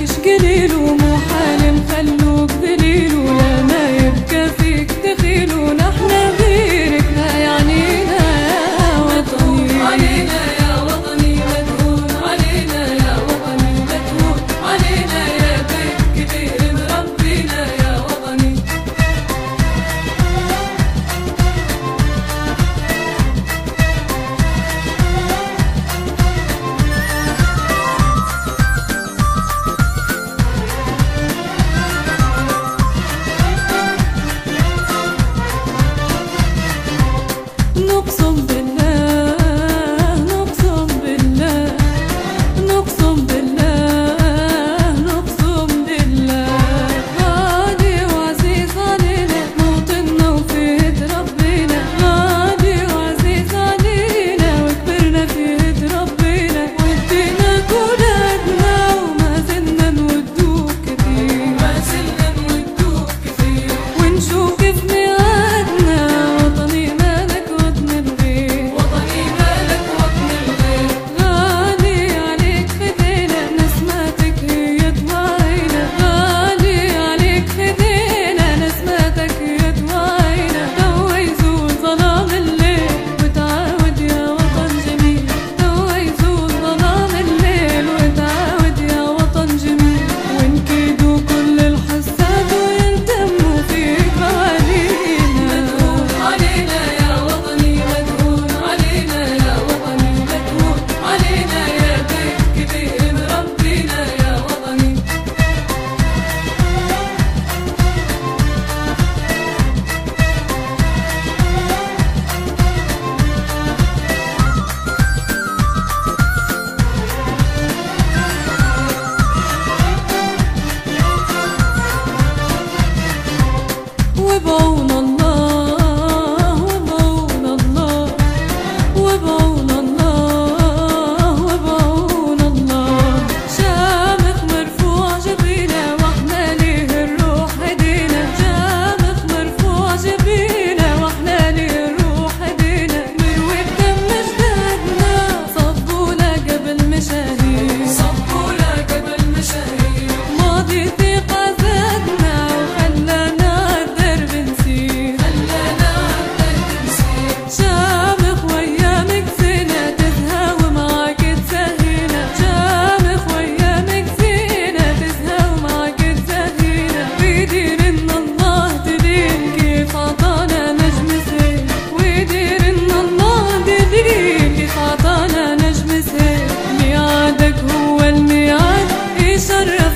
مالكش قليل ومحال نخلوك ذليل، ولا ما يبكى فيك دخيل، ونحن غيرك ما يعنينا يا وطني. علينا يا وطني مدهون، علينا يا وطني مدهون، علينا يا بيت كبير مربينا يا وطني. نقسم بالله نقسم بالله نقسم بالله نقسم بالله، غالي وعزيز علينا موطننا وفيه ربنا، غالي وعزيز علينا وكبرنا فيه ربنا، ودينا كولادنا وما زلنا نودوك كثير، ما زلنا نودوك كثير، ونشوف كيف ميعادنا وطني مالك وطن الغير، وطني مالك وطن الغير، غالي عليك خدينا نسماتك هي دواعينا، غالي عليك خدينا نسماتك هي دواعينا، توا يزول ظلام الليل وتعاود يا وطن جميل، توا يزول ظلام الليل وتعاود يا وطن جميل، ونكيدوا كل الحساد ويلتموا فيك موالينا. مدهون علينا يا وطني مدهون، علينا يا وطني مدهون، علينا يا بيت كبير مربينا يا وطني. وبعون الله وبعون الله وبعون الله وبعون الله، شامخ مرفوع جبينا واحنا ليه الروح هدينا، شامخ مرفوع جبينا واحنا ليه الروح هدينا، مروي بدم جدادنا صبونا قبل مشاهير، صبونا قبل مشاهير، ماضي ثقة زادنا وخلانا عالدرب نسير، خلانا عالدرب نسير، شامخ وأيامك زينة تزهى ومعاك تزهينا، شامخ وأيامك زينة تزهى ومعاك تزهينا، ويدير إن الله دليل كيف عطانا نجم سهيل، ويدير إن الله دليل كيف عطانا نجم سهيل، ميعادك هو الميعاد يشرف